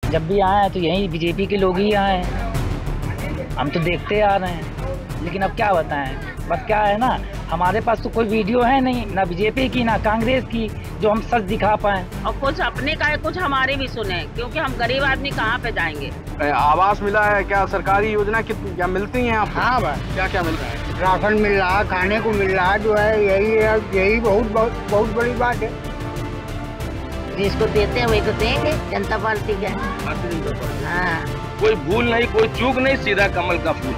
जब भी आए हैं तो यही बीजेपी के लोग ही आए हैं। हम तो देखते आ रहे हैं, लेकिन अब क्या बताएं। बस क्या है ना, हमारे पास तो कोई वीडियो है नहीं, ना बीजेपी की ना कांग्रेस की, जो हम सच दिखा पाए। और कुछ अपने का है, कुछ हमारे भी सुने, क्योंकि हम गरीब आदमी कहाँ पे जाएंगे। आवास मिला है क्या? सरकारी योजना कितनी क्या मिलती है आपको? हाँ भाई, क्या क्या मिल रहा है? राशन मिल रहा है, खाने को मिल रहा है, जो है यही है, यही बहुत बहुत बहुत बड़ी बात है। जिसको देते हैं वही तो देंगे, जनता पार्टी का। हाँ, कोई भूल नहीं, कोई चूक नहीं, सीधा कमल का फूल।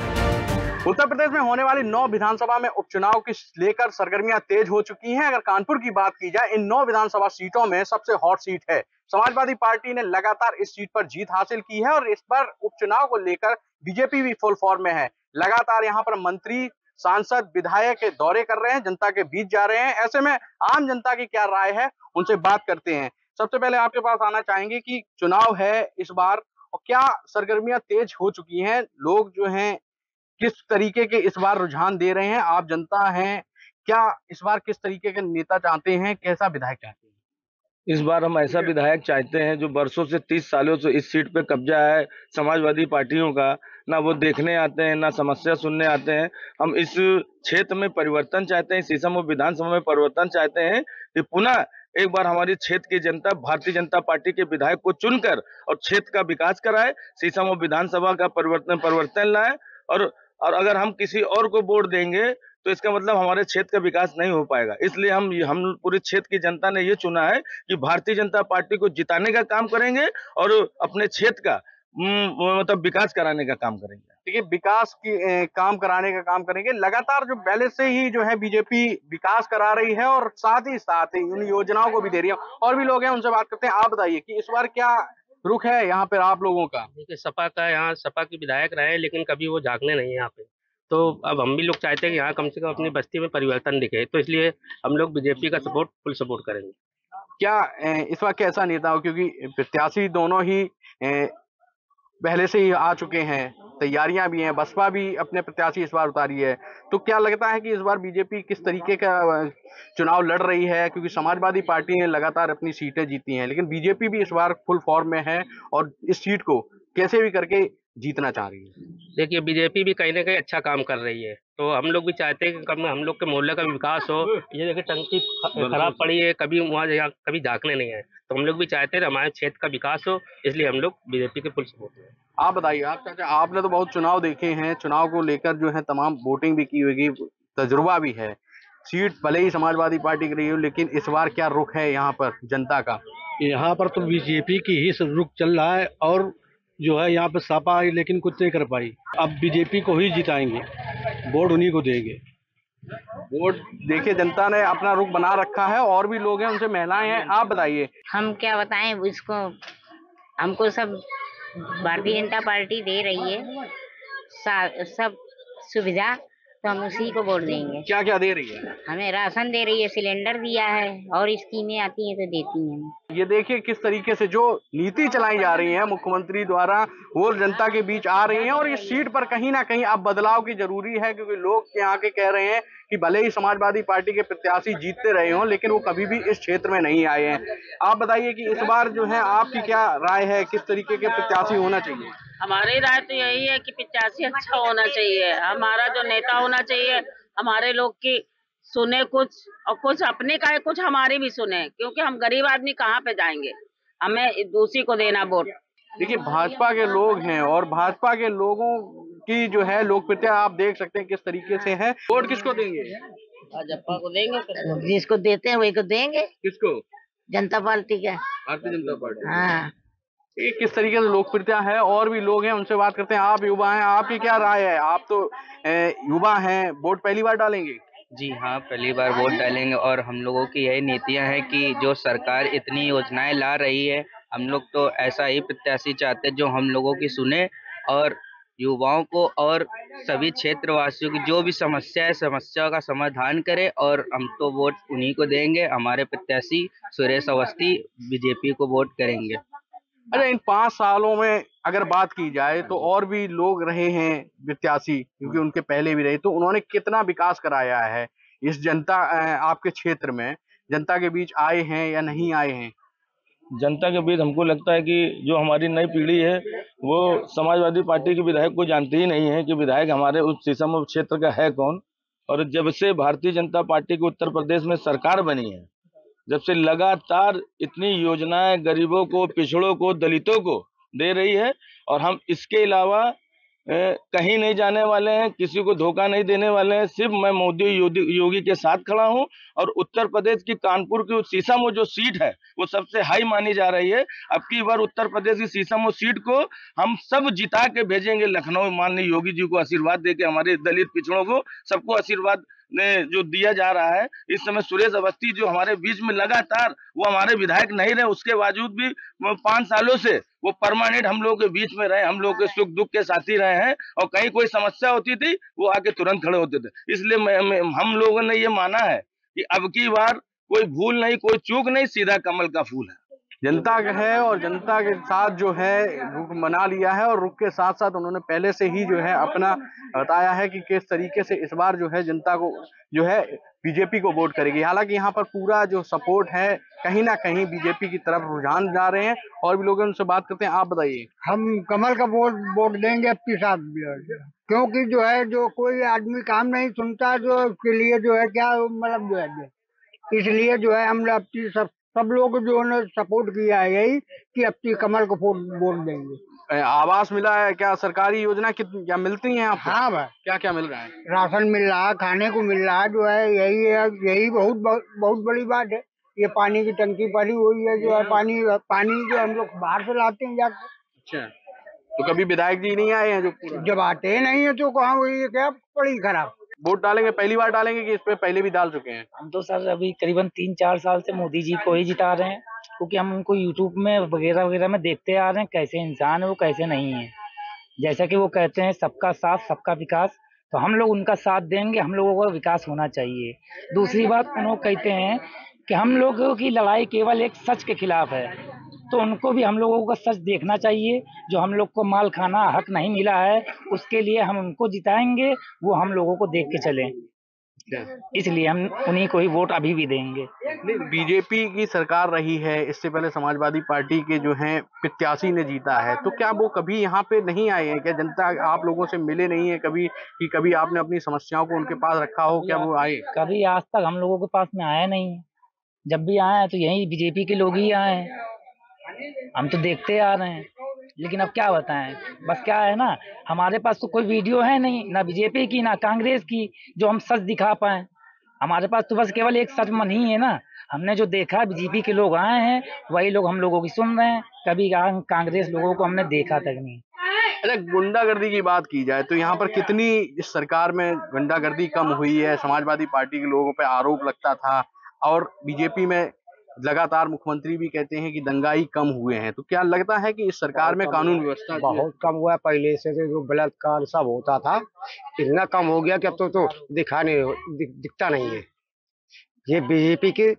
उत्तर प्रदेश में होने वाली 9 विधानसभा में उपचुनाव की लेकर सरगर्मियां तेज हो चुकी हैं। अगर कानपुर की बात की जाए, इन 9 विधानसभा सीटों में सबसे हॉट सीट है। समाजवादी पार्टी ने लगातार इस सीट पर जीत हासिल की है और इस बार उपचुनाव को लेकर बीजेपी भी फुल फॉर्म में है। लगातार यहाँ पर मंत्री, सांसद, विधायक के दौरे कर रहे हैं, जनता के बीच जा रहे हैं। ऐसे में आम जनता की क्या राय है, उनसे बात करते हैं। सबसे पहले आपके पास आना चाहेंगे कि चुनाव है इस बार और क्या सरगर्मियां तेज हो चुकी हैं, लोग जो हैं किस तरीके के इस बार रुझान दे रहे हैं, आप जनता हैं, क्या इस बार किस तरीके के नेता चाहते हैं, कैसा विधायक चाहते हैं? इस बार हम ऐसा विधायक चाहते हैं जो वर्षों से 30 सालों से इस सीट पे कब्जा है समाजवादी पार्टियों का। ना वो देखने आते हैं, ना समस्या सुनने आते हैं। हम इस क्षेत्र में परिवर्तन चाहते हैं, शीशम विधानसभा में परिवर्तन चाहते हैं कि पुनः एक बार हमारी क्षेत्र की जनता भारतीय जनता पार्टी के विधायक को चुनकर और क्षेत्र का विकास कराए, शीशम विधानसभा का परिवर्तन लाए। और अगर हम किसी और को वोट देंगे तो इसका मतलब हमारे क्षेत्र का विकास नहीं हो पाएगा। इसलिए हम पूरे क्षेत्र की जनता ने ये चुना है कि भारतीय जनता पार्टी को जिताने का काम करेंगे और अपने क्षेत्र का मतलब विकास कराने का काम करेंगे। देखिए, विकास की काम कराने का काम करेंगे। लगातार जो पहले से ही जो है बीजेपी विकास करा रही है और साथ ही उन योजनाओं को भी दे रही है। और भी लोग हैं, उनसे बात करते हैं। आप बताइए कि इस बार क्या रुख है यहाँ पे आप लोगों का? देखिए, सपा का यहाँ सपा के विधायक रहे, लेकिन कभी वो झांकने नहीं है यहाँ पे। तो अब हम भी लोग चाहते हैं कि यहाँ कम से कम अपनी बस्ती में परिवर्तन दिखे, तो इसलिए हम लोग बीजेपी का फुल सपोर्ट करेंगे। क्या इस बार कैसा नेता हो, क्योंकि प्रत्याशी दोनों ही पहले से ही आ चुके हैं, तैयारियां भी हैं, बसपा भी अपने प्रत्याशी इस बार उतारी है, तो क्या लगता है कि इस बार बीजेपी किस तरीके का चुनाव लड़ रही है? क्योंकि समाजवादी पार्टी ने लगातार अपनी सीटें जीती हैं, लेकिन बीजेपी भी इस बार फुल फॉर्म में है और इस सीट को कैसे भी करके जीतना चाह रही है। देखिए, बीजेपी भी कहीं ना कहीं अच्छा काम कर रही है, तो हम लोग भी चाहते हैं कि कम हम लोग के मोहल्ले का भी विकास हो। ये देखिए, टंकी खराब पड़ी है, कभी वहाँ कभी झांकने नहीं है, तो हम लोग भी चाहते हैं हमारे क्षेत्र का विकास हो, इसलिए हम लोग बीजेपी के फुल सपोर्ट में। आप बताइए, आप चाचा, आपने तो बहुत चुनाव देखे हैं, चुनाव को लेकर जो है तमाम वोटिंग भी की होगी, तजुर्बा भी है। सीट भले ही समाजवादी पार्टी की रही हो, लेकिन इस बार क्या रुख है यहाँ पर जनता का? यहाँ पर तो बीजेपी की ही रुख चल रहा है और जो है यहाँ पे सपा आई लेकिन कुछ नहीं कर पाई। अब बीजेपी को ही जिताएंगे, वोट उन्हीं को देंगे। वोट देखिए, जनता ने अपना रुख बना रखा है। और भी लोग हैं, उनसे महिलाएं हैं। आप बताइए। हम क्या बताएं इसको, हमको सब भारतीय जनता पार्टी दे रही है सब सुविधा, तो हम उसी को वोट देंगे। क्या क्या दे रही है? हमें राशन दे रही है, सिलेंडर दिया है, और स्कीमें आती हैं तो देती हैं। ये देखिए किस तरीके से जो नीति चलाई जा रही है मुख्यमंत्री द्वारा, वो जनता के बीच आ रही है। और इस सीट पर कहीं ना कहीं अब बदलाव की जरूरी है, क्योंकि लोग यहाँ के कह रहे हैं कि भले ही समाजवादी पार्टी के प्रत्याशी जीतते रहे हों, लेकिन वो कभी भी इस क्षेत्र में नहीं आए हैं। आप बताइए कि इस बार जो है आपकी क्या राय है, किस तरीके के प्रत्याशी होना चाहिए? हमारी राय तो यही है कि 85 अच्छा होना चाहिए, हमारा जो नेता होना चाहिए, हमारे लोग की सुने कुछ, और कुछ अपने का है, कुछ हमारे भी सुने, क्योंकि हम गरीब आदमी कहाँ पे जाएंगे, हमें दूसरी को देना वोट। देखिए, भाजपा के लोग हैं और भाजपा के लोगों की जो है लोकप्रियता आप देख सकते हैं किस तरीके से है। वोट किसको देंगे? भाजपा को देंगे। जिसको देते हैं वही को देंगे, किसको? जनता पार्टी का। भारतीय जनता पार्टी। हाँ, ये किस तरीके से लोकप्रियता है। और भी लोग हैं, उनसे बात करते हैं। आप युवा हैं, आपकी क्या राय है? आप तो युवा हैं, वोट पहली बार डालेंगे? जी हाँ, पहली बार वोट डालेंगे और हम लोगों की यही नीतियां हैं कि जो सरकार इतनी योजनाएं ला रही है, हम लोग तो ऐसा ही प्रत्याशी चाहते हैं जो हम लोगों की सुने और युवाओं को और सभी क्षेत्रवासियों की जो भी समस्या है, समस्या का समाधान करे। और हम तो वोट उन्हीं को देंगे, हमारे प्रत्याशी सुरेश अवस्थी, बीजेपी को वोट करेंगे। अच्छा, इन 5 सालों में अगर बात की जाए तो और भी लोग रहे हैं प्रत्याशी, क्योंकि उनके पहले भी रहे, तो उन्होंने कितना विकास कराया है इस जनता आपके क्षेत्र में? जनता के बीच आए हैं या नहीं आए हैं? जनता के बीच हमको लगता है कि जो हमारी नई पीढ़ी है वो समाजवादी पार्टी के विधायक को जानती ही नहीं है कि विधायक हमारे उस शीशम क्षेत्र का है कौन। और जब से भारतीय जनता पार्टी की उत्तर प्रदेश में सरकार बनी है, जब से लगातार इतनी योजनाएं गरीबों को, पिछड़ों को, दलितों को दे रही है, और हम इसके अलावा कहीं नहीं जाने वाले हैं, किसी को धोखा नहीं देने वाले हैं। सिर्फ मैं मोदी योगी के साथ खड़ा हूं, और उत्तर प्रदेश की कानपुर की शीशम जो सीट है वो सबसे हाई मानी जा रही है। अब की बार उत्तर प्रदेश की शीशम सीट को हम सब जिता के भेजेंगे लखनऊ। माननीय योगी जी को आशीर्वाद देके, हमारे दलित पिछड़ों को सबको आशीर्वाद ने जो दिया जा रहा है। इस समय सुरेश अवस्थी जो हमारे बीच में लगातार, वो हमारे विधायक नहीं रहे, उसके बावजूद भी 5 सालों से वो परमानेंट हम लोगों के बीच में रहे, हम लोग के सुख दुख के साथी रहे हैं, और कहीं कोई समस्या होती थी वो आके तुरंत खड़े होते थे। इसलिए हम लोगों ने ये माना है कि अब की बार कोई भूल नहीं, कोई चूक नहीं, सीधा कमल का फूल है। जनता है और जनता के साथ जो है रुख बना लिया है, और रुख के साथ साथ उन्होंने पहले से ही जो है अपना बताया है कि किस तरीके से इस बार जो है जनता को जो है बीजेपी को वोट करेगी। हालांकि यहाँ पर पूरा जो सपोर्ट है कहीं ना कहीं बीजेपी की तरफ रुझान जा रहे हैं, और भी लोग उनसे बात करते हैं। आप बताइए। हम कमल का वोट देंगे आपके साथ, क्योंकि जो है जो कोई आदमी काम नहीं सुनता, जो उसके लिए जो है क्या मतलब जो है, इसलिए जो है हम अपनी सब लोग जो ने सपोर्ट किया है यही कि अपनी कमल को वोट देंगे। आवास मिला है क्या? सरकारी योजना क्या मिलती है आपको? हाँ भाई, क्या क्या मिल रहा है? राशन मिल रहा है, खाने को मिल रहा है, जो है यही बहुत बड़ी बात है। ये पानी की टंकी पड़ी हुई है, जो है पानी जो हम लोग बाहर से लाते हैं जाकर। अच्छा, तो कभी विधायक जी नहीं आए हैं? जब आते ही नहीं है तो कहाँ हुई है, क्या पड़ी खराब। वोट डालेंगे, पहली बार डालेंगे कि इस पे पहले भी डाल चुके हैं? हम तो सर अभी करीबन 3-4 साल से मोदी जी को ही जिता रहे हैं, क्योंकि हम उनको यूट्यूब में वगैरह में देखते आ रहे हैं कैसे इंसान है वो, कैसे नहीं है। जैसा कि वो कहते हैं सबका साथ सबका विकास, तो हम लोग उनका साथ देंगे, हम लोगों का विकास होना चाहिए। दूसरी बात, उन्होंने कहते हैं कि हम लोगों की लड़ाई केवल एक सच के खिलाफ है, तो उनको भी हम लोगों का सच देखना चाहिए। जो हम लोग को माल खाना हक नहीं मिला है, उसके लिए हम उनको जिताएंगे, वो हम लोगों को देख के चलें। इसलिए हम उन्हीं को ही वोट अभी भी देंगे। बीजेपी की सरकार रही है, इससे पहले समाजवादी पार्टी के जो हैं प्रत्याशी ने जीता है, तो क्या वो कभी यहाँ पे नहीं आए हैं? क्या जनता आप लोगों से मिले नहीं है कभी, कि कभी आपने अपनी समस्याओं को उनके पास रखा हो? क्या वो आए? कभी आज तक हम लोगों के पास में आया नहीं है। जब भी आए हैं तो यही बीजेपी के लोग ही आए हैं, हम तो देखते आ रहे हैं। लेकिन अब क्या बताएं, बस क्या है ना, हमारे पास तो कोई वीडियो है नहीं, ना बीजेपी की ना कांग्रेस की, जो हम सच दिखा पाए। हमारे पास तो बस केवल एक सच मन ही है ना। हमने जो देखा, बीजेपी के लोग आए हैं, वही लोग हम लोगों की सुन रहे हैं। कभी कांग्रेस लोगों को हमने देखा तक नहीं। अरे गुंडागर्दी की बात की जाए तो यहाँ पर कितनी इस सरकार में गुंडागर्दी कम हुई है? समाजवादी पार्टी के लोगों पे आरोप लगता था, और बीजेपी में लगातार मुख्यमंत्री भी कहते हैं कि दंगाई कम हुए हैं। तो क्या लगता है कि इस सरकार में कानून व्यवस्था बहुत कम हुआ है? पहले से जो बलात्कार सब होता था, इतना कम हो गया कि अब तो दिखता नहीं है। ये बीजेपी की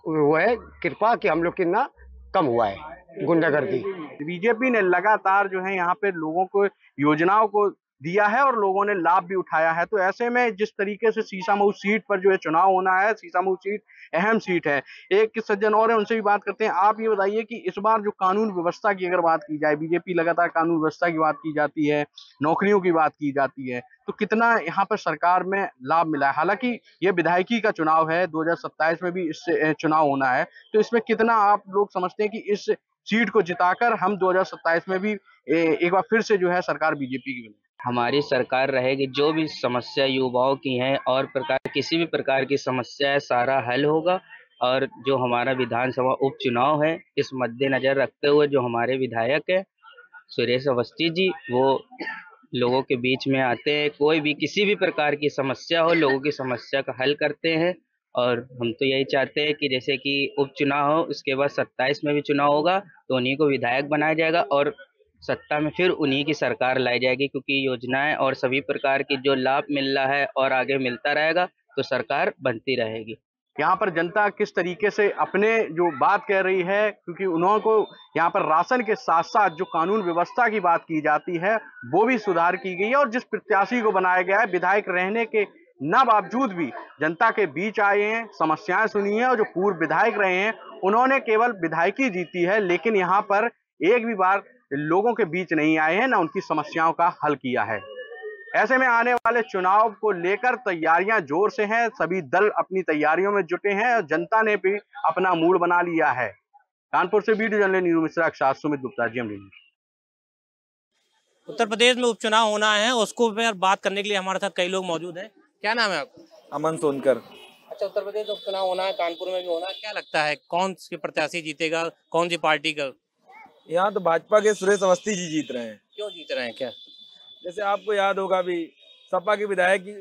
वो है कृपा कि हम लोग की ना कम हुआ है गुंडागर्दी। बीजेपी ने लगातार जो है यहाँ पे लोगों को योजनाओं को दिया है, और लोगों ने लाभ भी उठाया है। तो ऐसे में जिस तरीके से शीशामऊ सीट पर जो है चुनाव होना है, शीशामऊ सीट अहम सीट है। एक सज्जन और है, उनसे भी बात करते हैं। आप ये बताइए कि इस बार जो कानून व्यवस्था की अगर बात की जाए, बीजेपी लगातार कानून व्यवस्था की बात की जाती है, नौकरियों की बात की जाती है, तो कितना यहाँ पर सरकार में लाभ मिला है? हालांकि ये विधायकी का चुनाव है, 2027 में भी इससे चुनाव होना है, तो इसमें कितना आप लोग समझते हैं कि इस सीट को जिताकर हम 2027 में भी एक बार फिर से जो है सरकार बीजेपी की बने? हमारी सरकार रहेगी, जो भी समस्या युवाओं की है और किसी भी प्रकार की समस्या है, सारा हल होगा। और जो हमारा विधानसभा उपचुनाव है, इस मद्देनजर रखते हुए जो हमारे विधायक है सुरेश अवस्थी जी, वो लोगों के बीच में आते हैं। कोई भी किसी भी प्रकार की समस्या हो, लोगों की समस्या का हल करते हैं। और हम तो यही चाहते हैं कि जैसे कि उपचुनाव हो, उसके बाद 27 में भी चुनाव होगा तो उन्हीं को विधायक बनाया जाएगा, और सत्ता में फिर उन्हीं की सरकार लाई जाएगी। क्योंकि योजनाएं और सभी प्रकार की जो लाभ मिल रहा है और आगे मिलता रहेगा, तो सरकार बनती रहेगी। यहाँ पर जनता किस तरीके से अपने जो बात कह रही है, क्योंकि उन्होंने को यहाँ पर राशन के साथ साथ जो कानून व्यवस्था की बात की जाती है वो भी सुधार की गई है, और जिस प्रत्याशी को बनाया गया है विधायक रहने के ना बावजूद भी जनता के बीच आए हैं, समस्याएं सुनी हैं, और जो पूर्व विधायक रहे हैं उन्होंने केवल विधायकी जीती है, लेकिन यहाँ पर एक भी बार लोगों के बीच नहीं आए हैं, ना उनकी समस्याओं का हल किया है। ऐसे में आने वाले चुनाव को लेकर तैयारियां जोर से हैं, सभी दल अपनी तैयारियों में जुटे हैं और जनता ने भी अपना मूड बना लिया है। कानपुर से वीडियो जर्नलिस्ट नीरू मिश्रा के साथ सुमित गुप्ता, GMD न्यूज़। उत्तर प्रदेश में उपचुनाव होना है, उसको पर बात करने के लिए हमारे साथ कई लोग मौजूद हैं। क्या नाम है आपका? अमन सोनकर। अच्छा, उत्तर प्रदेश में उपचुनाव होना है, कानपुर में भी होना है, क्या लगता है कौन सी प्रत्याशी जीतेगा, कौन सी पार्टी का? यहाँ तो भाजपा के सुरेश अवस्थी जी जीत रहे हैं। क्यों जीत रहे हैं, क्या? जैसे आपको याद होगा भी सपा के विधायक की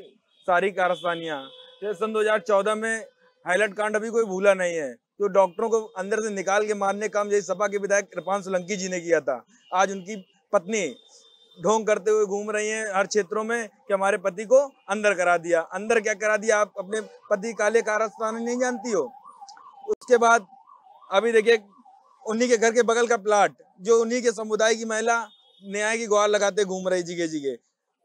सारी कारस्तानियां, जैसे सन 2014 में हाईलाइट कांड अभी कोई भूला नहीं है, तो डॉक्टरों को अंदर से निकाल के मारने का काम यही सपा के विधायक इरफान सोलंकी जी ने किया था। आज उनकी पत्नी ढोंग करते हुए घूम रही हैं हर क्षेत्रों में कि हमारे पति को अंदर करा दिया। अंदर क्या करा दिया? आप अपने पति काले कारस्तानी नहीं जानती हो? उसके बाद अभी देखिए उन्हीं के घर के बगल का प्लाट, जो उन्हीं के समुदाय की महिला न्याय की गुहार लगाते घूम रही जिगे जिगे,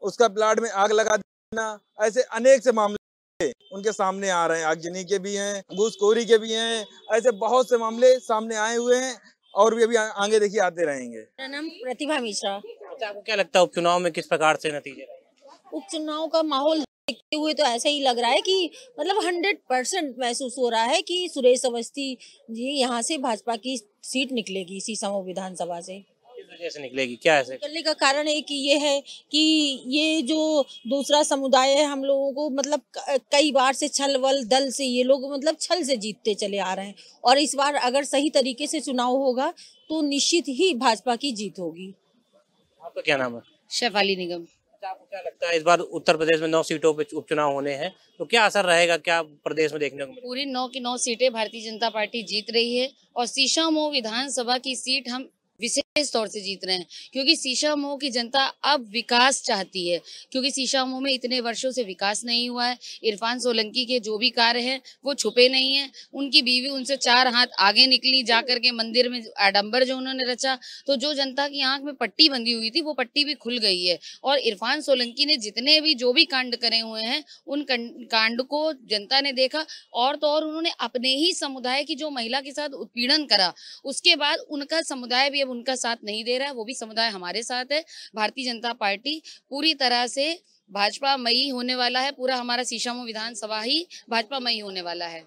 उसका प्लाट में आग लगा देना, ऐसे अनेक से मामले उनके सामने आ रहे हैं। आगजनी के भी हैं, घूसखोरी के भी हैं, ऐसे बहुत से मामले सामने आए हुए हैं और भी अभी आगे देखिए आते रहेंगे। मेरा नाम प्रतिभा मिश्रा। अच्छा, आपको क्या लगता है उपचुनाव में किस प्रकार से नतीजे रहेंगे? उपचुनाव का माहौल देखते हुए तो ऐसा ही लग रहा है कि मतलब 100% महसूस हो रहा है कि सुरेश अवस्थी जी यहाँ से भाजपा की सीट निकलेगी, सीसामऊ विधानसभा से। किस वजह से निकलेगी, क्या ऐसे? निकलने का कारण है कि ये है कि ये जो दूसरा समुदाय है, हम लोगों को मतलब कई बार से छल वल दल से ये लोग मतलब छल से जीतते चले आ रहे हैं, और इस बार अगर सही तरीके से चुनाव होगा तो निश्चित ही भाजपा की जीत होगी। आपका क्या नाम है? शेफाली निगम। आपको क्या लगता है इस बार उत्तर प्रदेश में 9 सीटों पे उपचुनाव होने हैं, तो क्या असर रहेगा, क्या प्रदेश में देखने को मिलेगा? पूरी 9 की 9 सीटें भारतीय जनता पार्टी जीत रही है, और सीसामऊ विधानसभा की सीट हम विशेष तौर से जीत रहे हैं, क्योंकि सीसामऊ की जनता अब विकास चाहती है, क्योंकि सीसामऊ में इतने वर्षों से विकास नहीं हुआ है। इरफान सोलंकी के जो भी कार्य हैं वो छुपे नहीं हैं। उनकी बीवी उनसे 4 हाथ आगे निकली, जाकर के मंदिर में आडंबर जो उन्होंने रचा, तो जो जनता की आंख में पट्टी बंधी हुई थी वो पट्टी भी खुल गई है। और इरफान सोलंकी ने जितने भी जो भी कांड करे हुए हैं उन कांड को जनता ने देखा, और तो और उन्होंने अपने ही समुदाय की जो महिला के साथ उत्पीड़न करा, उसके बाद उनका समुदाय भी अब उनका साथ नहीं दे रहा है, वो भी समुदाय हमारे साथ है। भारतीय जनता पार्टी पूरी तरह से भाजपा मई होने वाला है, पूरा हमारा सीसामऊ विधानसभा ही भाजपा मई होने वाला है।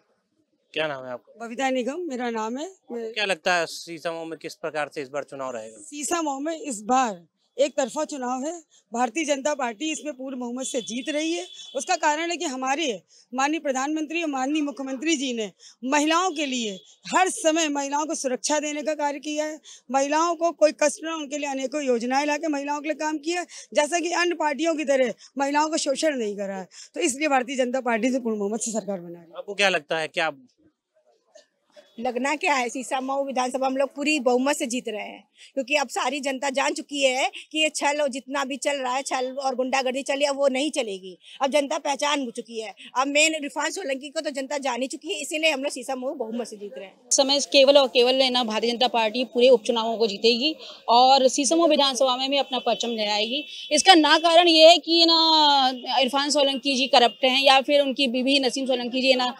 क्या नाम है आपका? बबीता निगम मेरा नाम है। क्या लगता है सीसामऊ में किस प्रकार से इस बार चुनाव रहेगा? सीसामऊ में इस बार एक तरफा चुनाव है, भारतीय जनता पार्टी इसमें पूर्ण बहुमत से जीत रही है। उसका कारण है कि हमारे माननीय प्रधानमंत्री और माननीय मुख्यमंत्री जी ने महिलाओं के लिए हर समय महिलाओं को सुरक्षा देने का कार्य किया है। महिलाओं को कोई कष्ट न, उनके लिए अनेकों योजनाएं लाके महिलाओं के लिए काम किया है, जैसा कि अन्य पार्टियों की तरह महिलाओं को शोषण नहीं करा है। तो इसलिए भारतीय जनता पार्टी से पूर्ण बहुमत से सरकार बना है। आपको क्या लगता है, क्या लगना क्या है? सीसामऊ विधानसभा हम लोग पूरी बहुमत से जीत रहे हैं, क्योंकि अब सारी जनता जान चुकी है कि ये छल और जितना भी चल रहा है, छल और गुंडागर्दी चली, अब वो नहीं चलेगी। अब जनता पहचान चुकी है। अब मेन इरफान सोलंकी को तो जनता जान ही चुकी है, इसीलिए हम लोग सीसामऊ बहुमत से जीत रहे हैं। समय केवल और केवल ना भारतीय जनता पार्टी पूरे उपचुनावों को जीतेगी और सीसामऊ विधानसभा में भी अपना परचम लहराएगी। इसका ना कारण ये है कि ना इरफान सोलंकी जी करप्ट हैं या फिर उनकी बीवी नसीम सोलंकी जी ना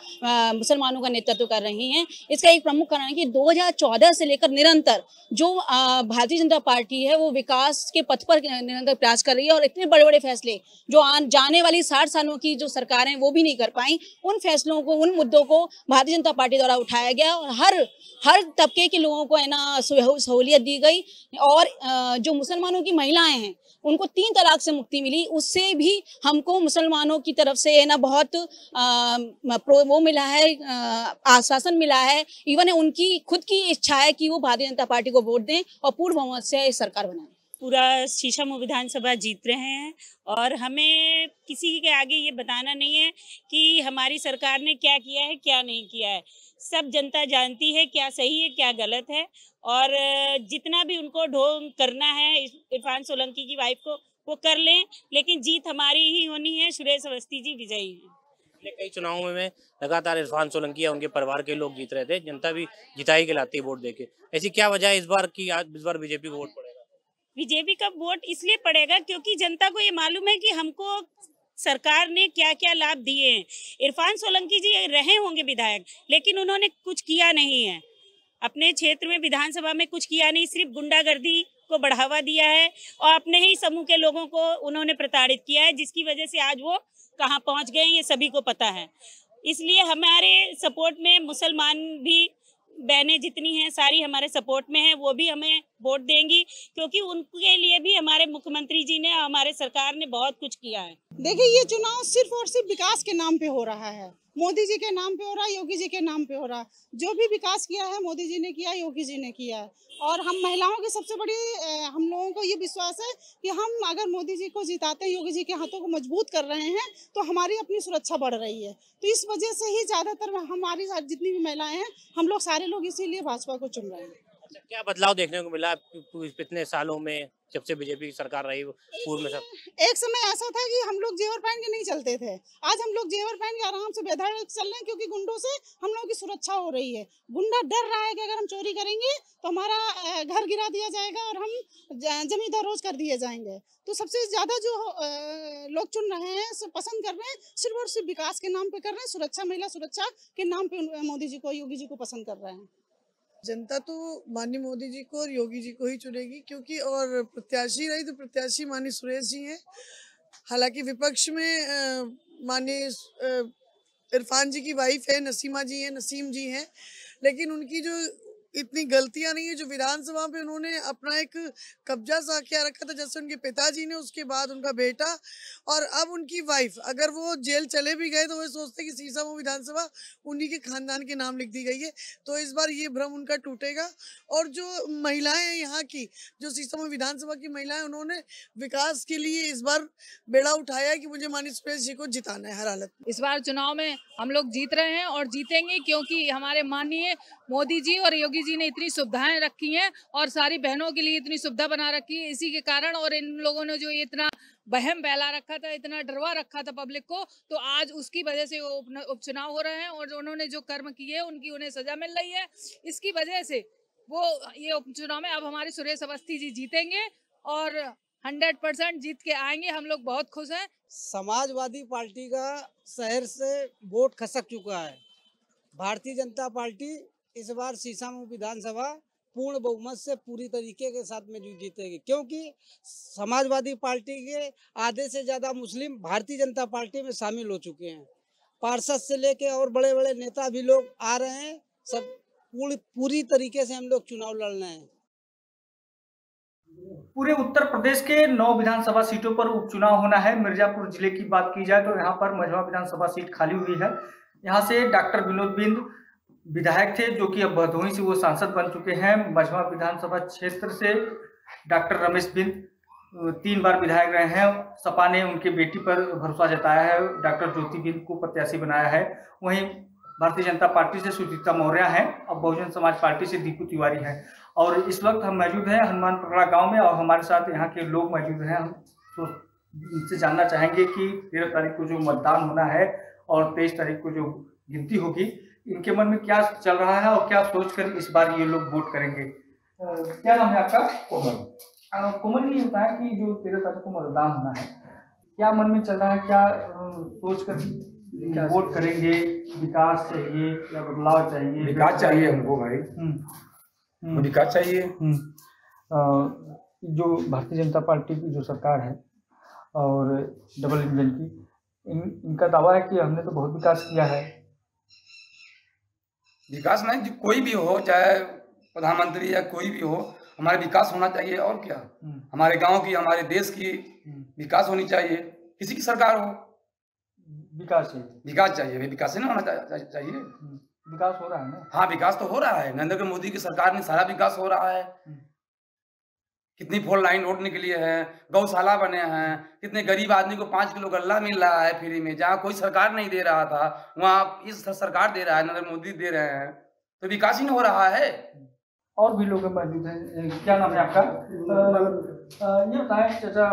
मुसलमानों का नेतृत्व कर रही हैं। इसका एक प्रमुख कारण है कि 2014 से लेकर निरंतर जो भारतीय जनता पार्टी है वो विकास के पथ पर निरंतर प्रयास कर रही है, और इतने बड़े बड़े फैसले जो जाने वाली 60 सालों की जो सरकारें वो भी नहीं कर पाई, उन फैसलों को, उन मुद्दों को भारतीय जनता पार्टी द्वारा उठाया गया और हर तबके के लोगों को है ना सहूलियत दी गई। और जो मुसलमानों की महिलाएं हैं उनको 3 तलाक से मुक्ति मिली, उससे भी हमको मुसलमानों की तरफ से है ना बहुत वो मिला है, आश्वासन मिला है। इवन उनकी खुद की इच्छा है कि वो भारतीय जनता पार्टी को वोट दें और पूर्ण बहुमत से सरकार बनाएं। पूरा सीसामऊ विधानसभा जीत रहे हैं और हमें किसी के आगे ये बताना नहीं है कि हमारी सरकार ने क्या किया है क्या नहीं किया है। सब जनता जानती है क्या सही है क्या गलत है, और जितना भी उनको ढोंग करना है इरफान सोलंकी की वाइफ को वो कर लें, लेकिन जीत हमारी ही होनी है। सुरेश अवस्थी जी विजयी हैं। कई चुनावों में लगातार इरफान सोलंकी या उनके परिवार के लोग जीत रहे थे, जनता भी जिताई खिलाती है वोट देके। ऐसी क्या वजह है इस बार की इस बार बीजेपी को वोट पड़ेगा? बीजेपी का वोट इसलिए पड़ेगा क्योंकि जनता को ये मालूम है कि हमको सरकार ने क्या क्या लाभ दिए हैं। इरफान सोलंकी जी रहे होंगे विधायक, लेकिन उन्होंने कुछ किया नहीं है अपने क्षेत्र में, विधानसभा में कुछ किया नहीं, सिर्फ गुंडागर्दी को बढ़ावा दिया है और अपने ही समूह के लोगों को उन्होंने प्रताड़ित किया है, जिसकी वजह से आज वो कहाँ पहुँच गए ये सभी को पता है। इसलिए हमारे सपोर्ट में मुसलमान भी बहनें जितनी हैं सारी हमारे सपोर्ट में हैं, वो भी हमें वोट देंगी, क्योंकि उनके लिए भी हमारे मुख्यमंत्री जी ने, हमारे सरकार ने बहुत कुछ किया है। देखिए, ये चुनाव सिर्फ और सिर्फ विकास के नाम पे हो रहा है, मोदी जी के नाम पे हो रहा है, योगी जी के नाम पे हो रहा है। जो भी विकास किया है मोदी जी ने किया, योगी जी ने किया है। और हम महिलाओं की सबसे बड़ी हम लोगों को ये विश्वास है कि हम अगर मोदी जी को जिताते हैं, योगी जी के हाथों को मजबूत कर रहे हैं, तो हमारी अपनी सुरक्षा बढ़ रही है। तो इस वजह से ही ज्यादातर हमारी जितनी भी महिलाएं हैं, हम लोग सारे लोग इसीलिए भाजपा को चुन रहे हैं। अच्छा, क्या बदलाव देखने को मिला इतने सालों में, जब से बीजेपी की सरकार रही पूर्व में? सब एक समय ऐसा था कि हम लोग जेवर पहन के नहीं चलते थे, आज हम लोग जेवर पहन के आराम से बेधड़क चल रहे हैं, क्योंकि गुंडों से हम लोगों की सुरक्षा हो रही है। गुंडा डर रहा है कि अगर हम चोरी करेंगे तो हमारा घर गिरा दिया जाएगा और हम जमीन दरोज कर दिए जाएंगे। तो सबसे ज्यादा जो लोग चुन रहे हैं, पसंद कर रहे हैं, सिर्फ और सिर्फ विकास के नाम पे कर रहे हैं, सुरक्षा, महिला सुरक्षा के नाम पे मोदी जी को, योगी जी को पसंद कर रहे हैं। जनता तो माननीय मोदी जी को और योगी जी को ही चुनेगी, क्योंकि और प्रत्याशी रही तो प्रत्याशी माननीय सुरेश जी हैं। हालांकि विपक्ष में माननीय इरफान जी की वाइफ है, नसीमा जी हैं, नसीम जी हैं, लेकिन उनकी जो इतनी गलतियां नहीं है जो विधानसभा पे उन्होंने अपना एक कब्जा सा किया रखा था, जैसे उनके पिताजी ने, उसके बाद उनका बेटा और अब उनकी वाइफ। अगर वो जेल चले भी गए तो वो सोचते कि सीसामऊ विधानसभा उन्हीं के खानदान के नाम लिख दी गई है। तो इस बार ये भ्रम उनका टूटेगा। और जो महिलाएं हैं यहाँ की, जो सीसामऊ विधानसभा की महिलाएं, उन्होंने विकास के लिए इस बार बेड़ा उठाया है कि मुझे माननीय सुरेश जी को जिताना है हर हालत में। इस बार चुनाव में हम लोग जीत रहे हैं और जीतेंगे, क्योंकि हमारे माननीय मोदी जी और योगी जी ने इतनी सुविधाएं रखी हैं और सारी बहनों के लिए इतनी सुविधा बना रखी है। इसी के कारण, और इन लोगों ने जो इतना वहम फैला रखा था, इतना डरवा रखा था पब्लिक को, तो आज उसकी वजह से उपचुनाव हो रहे हैं और उन्होंने जो कर्म किए उनकी उन्हें सजा मिल रही है। इसकी वजह से वो ये उपचुनाव में अब हमारे सुरेश अवस्थी जी जीतेंगे और 100% जीत के आएंगे। हम लोग बहुत खुश हैं। समाजवादी पार्टी का शहर से वोट खसक चुका है। भारतीय जनता पार्टी इस बार सीसामऊ विधानसभा पूर्ण बहुमत से पूरी तरीके के साथ में जीतेगी, क्योंकि समाजवादी पार्टी के आधे से ज़्यादा मुस्लिम भारतीय जनता पार्टी में शामिल हो चुके हैं। पार्षद से लेके और बड़े बड़े नेता भी लोग आ रहे हैं। सब पूरी तरीके से हम लोग चुनाव लड़ना है। पूरे उत्तर प्रदेश के 9 विधानसभा सीटों पर उपचुनाव होना है। मिर्जापुर जिले की बात की जाए तो यहाँ पर मझवा विधानसभा सीट खाली हुई है। यहाँ से डॉक्टर विनोद बिंद विधायक थे, जो कि अब भदोही से वो सांसद बन चुके हैं। मझवा विधानसभा क्षेत्र से डॉक्टर रमेश बिंद 3 बार विधायक रहे हैं। सपा ने उनके बेटी पर भरोसा जताया है, डॉक्टर ज्योति बिंद को प्रत्याशी बनाया है। वहीं भारतीय जनता पार्टी से सुचिता मौर्य हैं, अब बहुजन समाज पार्टी से दीपू तिवारी हैं। और इस वक्त हम मौजूद हैं हनुमान पगड़ा गाँव में और हमारे साथ यहाँ के लोग मौजूद हैं। हम तो इनसे जानना चाहेंगे कि 13 तारीख को जो मतदान होना है और 23 तारीख को जो गिनती होगी, इनके मन में क्या चल रहा है और क्या सोचकर इस बार ये लोग वोट करेंगे। क्या नाम है आपका? कोमल। कोमल, ये होता है कि जो 13 तारीख को मतदान होना है, क्या मन में चल रहा है, क्या सोचकर वोट करेंगे? विकास चाहिए या बदलाव चाहिए? विकास चाहिए हमको भाई, विकास चाहिए। जो भारतीय जनता पार्टी की जो सरकार है और डबल इंजन की, इनका दावा है कि हमने तो बहुत विकास किया है। विकास नहीं, कोई भी हो, चाहे प्रधानमंत्री या कोई भी हो, हमारे विकास होना चाहिए। और क्या, हमारे गांव की, हमारे देश की विकास होनी चाहिए। किसी की सरकार हो, विकास चाहिए। विकास चाहिए, विकास नहीं होना चाहिए। विकास हो रहा है ना? हाँ, विकास तो हो रहा है। नरेंद्र मोदी की सरकार में सारा विकास हो रहा है। कितनी 4 लाइन रोड निकली है, गौशाला बने हैं, कितने गरीब आदमी को 5 किलो गल्ला मिल रहा है फ्री में, जहाँ कोई सरकार नहीं दे रहा था वहाँ इस सरकार दे रहा है, नरेंद्र मोदी दे रहे हैं। तो विकास ही नहीं हो रहा है। और भी लोग मौजूद हैं। क्या नाम है आपका? ये बताएं चाचा,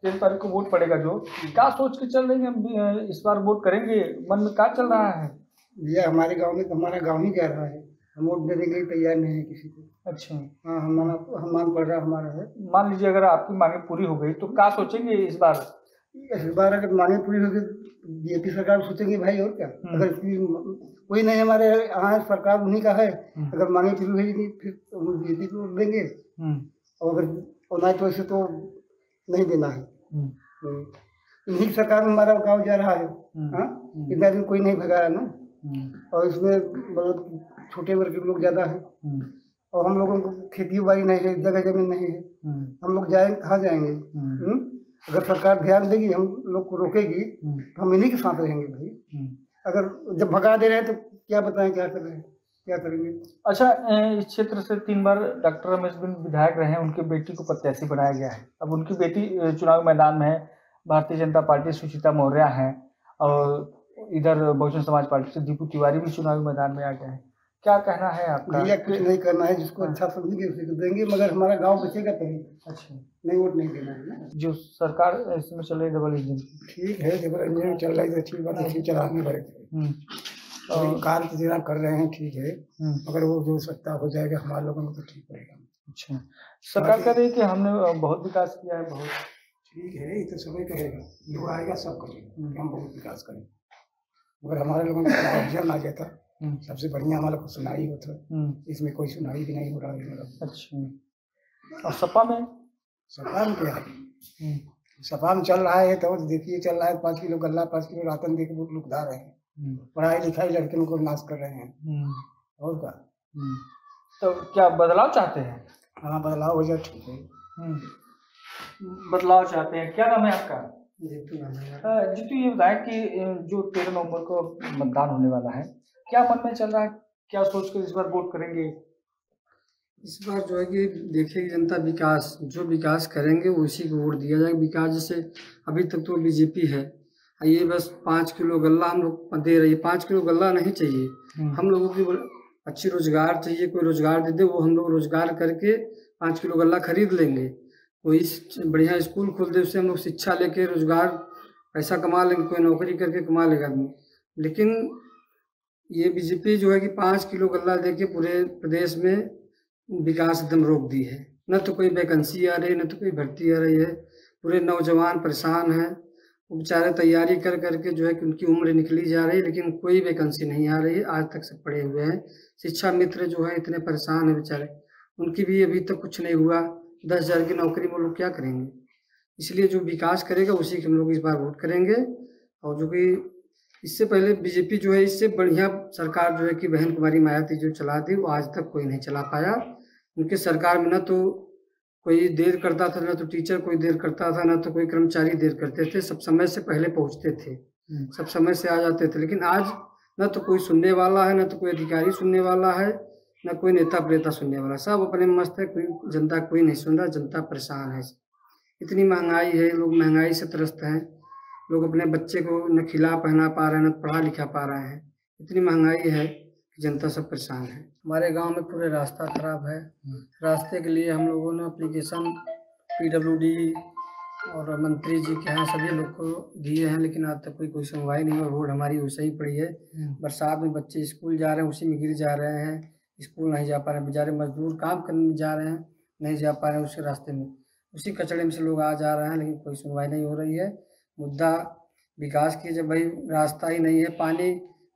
13 तारीख को वोट पड़ेगा, जो क्या सोच के चल रही है इस बार वोट करेंगे? मन में क्या चल रहा है? ये हमारे गाँव में, हमारा गाँव ही कह रहा है, हम वोट देने के लिए तैयार नहीं है किसी को। अच्छा। हाँ, हमारा मांग पड़ रहा हमारा है। मान लीजिए अगर आपकी मांगे पूरी हो गई तो क्या सोचेंगे इस बार? इस बार अगर मांगे पूरी होगी बीजेपी सरकार सोचेंगे भाई और क्या। अगर कोई नहीं हमारे यहाँ सरकार उन्हीं का है, अगर मांगे पूरी होगी फिर बीजेपी को देंगे, और अगर नहीं तो ऐसे तो नहीं देना है। इन्हीं की सरकार में हमारा गाँव जा रहा है। हाँ, इतना दिन कोई नहीं भगाया ना, और इसमें मतलब छोटे वर्ग के लोग ज़्यादा हैं, और हम लोगों को खेती बाड़ी नहीं है, जगह जमीन नहीं है, हम लोग जाएंगे कहाँ जाएंगे। अगर सरकार ध्यान देगी, हम लोग को रोकेगी, तो हम इन्हीं के साथ रहेंगे भाई। अगर जब भगा दे रहे हैं तो क्या बताएं क्या कर रहे हैं, क्या करेंगे। अच्छा, इस क्षेत्र से 3 बार डॉक्टर रमेश बिंद विधायक रहे हैं, उनकी बेटी को प्रत्याशी बनाया गया है। अब उनकी बेटी चुनाव मैदान में है, भारतीय जनता पार्टी सुचिता मौर्य है, और इधर बहुजन समाज पार्टी से दीपू तिवारी भी चुनावी मैदान में आ गए हैं। क्या कहना है आपका? भैया कुछ नहीं करना है, जिसको अच्छा समझेंगे उसी को देंगे, मगर हमारा गांव बचेगा तभी। अच्छा, नहीं वोट नहीं देना है ना। जो सरकार इसमें चल रही डबल इंजन, ठीक है, डबल इंजन चल रही है तो ठीक बात है, ठीक चलाने पड़ेगा। और कार की तरह कर रहे हैं, ठीक है, मगर वो जो सत्ता हो जाएगा हमारे लोगों को तो ठीक पड़ेगा। अच्छा, सरकार कह रही है कि हमने बहुत विकास किया है, बहुत ठीक है, ये तो सभी कहेगा, जो आएगा सब करेगा, हम बहुत विकास करेंगे, मगर हमारे लोगों को ऑब्जर्व आ गया था। सबसे बढ़िया हमारा को सुनाई होता, इसमें कोई सुनाई भी नहीं हो रहा है। अच्छा, और सपा में क्या है, सपा में चल रहा है तो देखिए, चल रहा है 5 किलो गल्ला 5 किलो राशन दे के वो लोग धा रहे हैं, पढ़ाई लिखाई लड़कियों को नाश कर रहे हैं, और क्या। तो क्या बदलाव चाहते हैं? हाँ, बदलाव हो जाए, ठीक है, बदलाव चाहते हैं। क्या नाम है आपका? जीतू, ये बताएं कि जो 13 नवंबर को मतदान होने वाला है, क्या मन में चल रहा है, क्या सोचकर इस बार वोट करेंगे? इस बार जो है कि देखेगी जनता विकास, जो विकास करेंगे उसी को वोट दिया जाएगा। विकास जैसे अभी तक तो बीजेपी है, ये बस 5 किलो गल्ला हम लोग दे रही है। 5 किलो गल्ला नहीं चाहिए, हम लोगों की अच्छी रोजगार चाहिए, कोई रोजगार दे दे, वो हम लोग रोजगार करके 5 किलो गल्ला खरीद लेंगे। कोई बढ़िया स्कूल खोल दे, उससे हम लोग शिक्षा लेके रोजगार पैसा कमा लेंगे, कोई नौकरी करके कमा लेगा आदमी। लेकिन ये बीजेपी जो है कि 5 किलो गल्ला देके पूरे प्रदेश में विकास एकदम रोक दी है। न तो कोई वैकेंसी आ रही है, न तो कोई भर्ती आ रही है, पूरे नौजवान परेशान हैं, वो बेचारे तैयारी कर करके जो है कि उनकी उम्र निकली जा रही है, लेकिन कोई वैकेंसी नहीं आ रही है, आज तक सब पड़े हुए हैं। शिक्षा मित्र जो है इतने परेशान हैं बेचारे, उनकी भी अभी तक कुछ नहीं हुआ। 10,000 की नौकरी में लोग क्या करेंगे। इसलिए जो विकास करेगा उसी के हम लोग इस बार वोट करेंगे। और जो कि इससे पहले बीजेपी जो है, इससे बढ़िया सरकार जो है कि बहन कुमारी मायावती जो चला दी, वो आज तक कोई नहीं चला पाया। उनके सरकार में न तो कोई देर करता था, न तो टीचर कोई देर करता था, न तो कोई कर्मचारी देर करते थे, सब समय से पहले पहुंचते थे, सब समय से आ जाते थे। लेकिन आज न तो कोई सुनने वाला है, न तो कोई अधिकारी सुनने वाला है, न कोई नेता प्रेता सुनने वाला, सब अपने मस्त है, कोई जनता कोई नहीं सुन रहा, जनता परेशान है। इतनी महंगाई है, लोग महंगाई से त्रस्त हैं, लोग अपने बच्चे को न खिला पहना पा रहे हैं, न पढ़ा लिखा पा रहे हैं, इतनी महंगाई है कि जनता सब परेशान है। हमारे गांव में पूरे रास्ता खराब है, रास्ते के लिए हम लोगों ने एप्लीकेशन PWD और मंत्री जी के यहाँ सभी लोग को दिए हैं, लेकिन आज तक कोई सुनवाई नहीं, और रोड हमारी वैसे ही पड़ी है। बरसात में बच्चे स्कूल जा रहे हैं, उसी में गिर जा रहे हैं, स्कूल नहीं जा पा रहे हैं, बेचारे मजदूर काम करने जा रहे हैं, नहीं जा पा रहे हैं, उसके रास्ते में उसी कचड़े में से लोग आ जा रहे हैं, लेकिन कोई सुनवाई नहीं हो रही है। मुद्दा विकास की, जब भाई रास्ता ही नहीं है,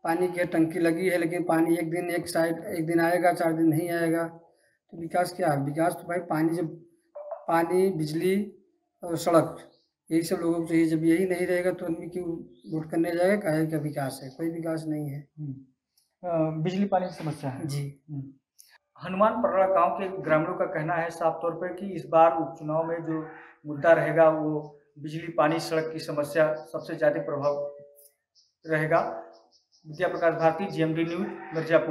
पानी की टंकी लगी है, लेकिन पानी एक दिन आएगा, 4 दिन नहीं आएगा, तो विकास क्या है। विकास तो भाई पानी बिजली और सड़क, यही सब लोगों को चाहिए। जब यही नहीं रहेगा तो आदमी क्यों वोट करने जाएगा, कहे क्या विकास है, कोई विकास नहीं है। बिजली पानी की समस्या है जी। हनुमान पड़ड़ा गांव के ग्रामीणों का कहना है साफ तौर पर कि इस बार उपचुनाव में जो मुद्दा रहेगा वो बिजली पानी सड़क की समस्या सबसे ज़्यादा प्रभाव रहेगा। विद्या प्रकाश भारती, GMD न्यूज, मिर्जापुर।